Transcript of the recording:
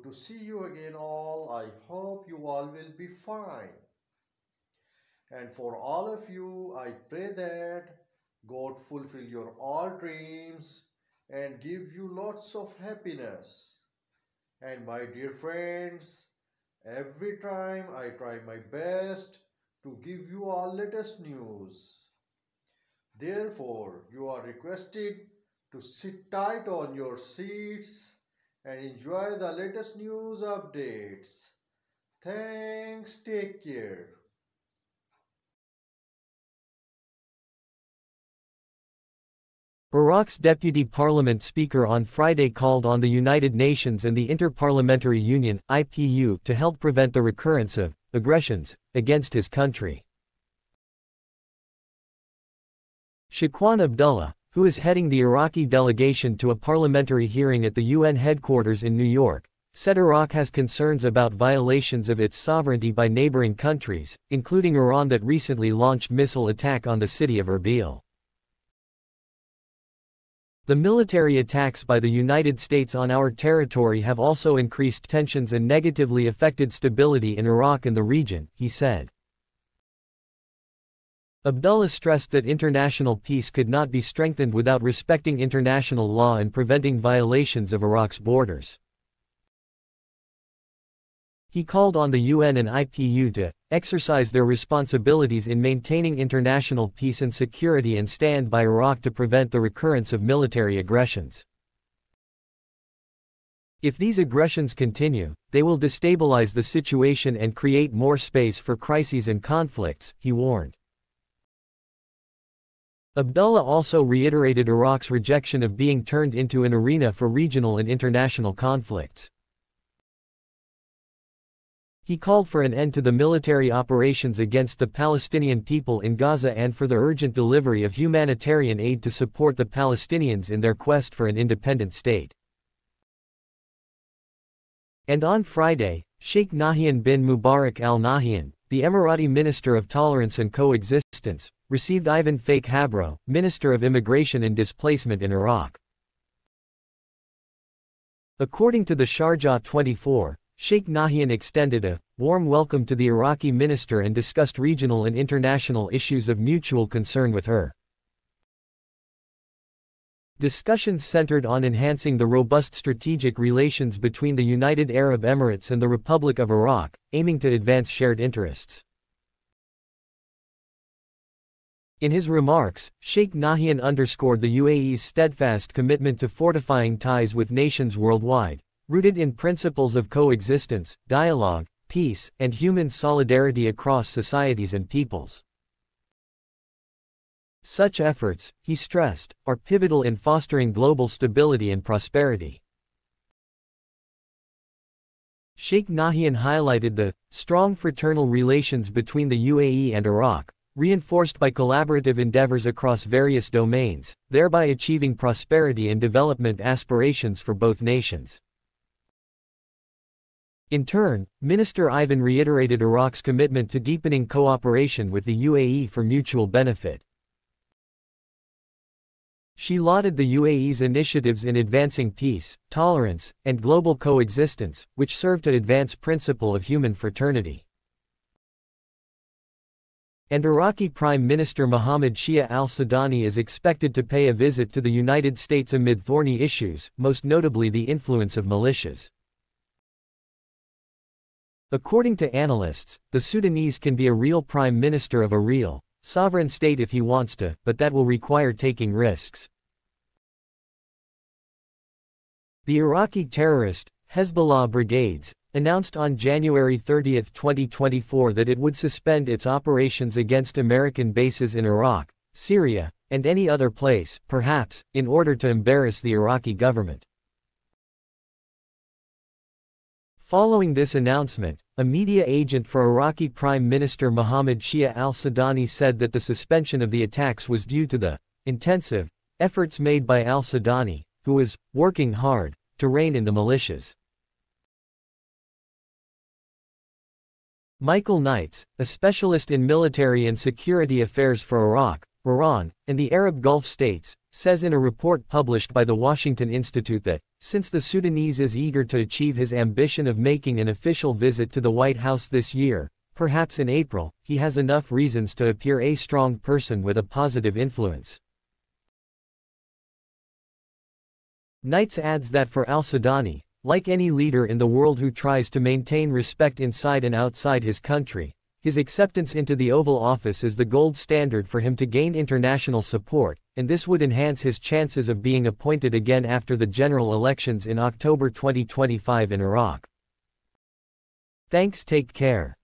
to see you again all. I hope you all will be fine. And for all of you, I pray that God fulfill your all dreams and give you lots of happiness. And my dear friends, every time I try my best to give you all latest news. Therefore, you are requested to sit tight on your seats and enjoy the latest news updates. Thanks, take care. Iraq's Deputy Parliament Speaker on Friday called on the United Nations and the Inter-Parliamentary Union (IPU) to help prevent the recurrence of aggressions against his country. Shakhwan Abdullah, who is heading the Iraqi delegation to a parliamentary hearing at the UN headquarters in New York, said Iraq has concerns about violations of its sovereignty by neighboring countries, including Iran that recently launched missile attack on the city of Erbil. The military attacks by the United States on our territory have also increased tensions and negatively affected stability in Iraq and the region, he said. Abdullah stressed that international peace could not be strengthened without respecting international law and preventing violations of Iraq's borders. He called on the UN and IPU to exercise their responsibilities in maintaining international peace and security and stand by Iraq to prevent the recurrence of military aggressions. If these aggressions continue, they will destabilize the situation and create more space for crises and conflicts, he warned. Abdullah also reiterated Iraq's rejection of being turned into an arena for regional and international conflicts. He called for an end to the military operations against the Palestinian people in Gaza and for the urgent delivery of humanitarian aid to support the Palestinians in their quest for an independent state. And on Friday, Sheikh Nahyan bin Mubarak Al Nahyan, the Emirati Minister of Tolerance and Coexistence, received Ivan Faik Habro, Minister of Immigration and Displacement in Iraq. According to the Sharjah 24, Sheikh Nahyan extended a warm welcome to the Iraqi minister and discussed regional and international issues of mutual concern with her. Discussions centered on enhancing the robust strategic relations between the United Arab Emirates and the Republic of Iraq, aiming to advance shared interests. In his remarks, Sheikh Nahyan underscored the UAE's steadfast commitment to fortifying ties with nations worldwide, rooted in principles of coexistence, dialogue, peace, and human solidarity across societies and peoples. Such efforts, he stressed, are pivotal in fostering global stability and prosperity. Sheikh Nahyan highlighted the strong fraternal relations between the UAE and Iraq, reinforced by collaborative endeavors across various domains, thereby achieving prosperity and development aspirations for both nations. In turn, Minister Ivan reiterated Iraq's commitment to deepening cooperation with the UAE for mutual benefit. She lauded the UAE's initiatives in advancing peace, tolerance, and global coexistence, which serve to advance principle of human fraternity. And Iraqi Prime Minister Mohammed Shia al-Sudani is expected to pay a visit to the United States amid thorny issues, most notably the influence of militias. According to analysts, the Sudanese can be a real prime minister of a real, sovereign state if he wants to, but that will require taking risks. The Iraqi terrorist, Hezbollah brigades, announced on January 30, 2024 that it would suspend its operations against American bases in Iraq, Syria, and any other place, perhaps, in order to embarrass the Iraqi government. Following this announcement, a media agent for Iraqi Prime Minister Mohammed Shia al-Sudani said that the suspension of the attacks was due to the intensive efforts made by al-Sudani, who was working hard to rein in the militias. Michael Knights, a specialist in military and security affairs for Iraq, Iran, and the Arab Gulf states, says in a report published by the Washington Institute that, since the Sudanese is eager to achieve his ambition of making an official visit to the White House this year, perhaps in April, he has enough reasons to appear a strong person with a positive influence. Knights adds that for al-Sudani, like any leader in the world who tries to maintain respect inside and outside his country, his acceptance into the Oval Office is the gold standard for him to gain international support, and this would enhance his chances of being appointed again after the general elections in October 2025 in Iraq. Thanks, take care.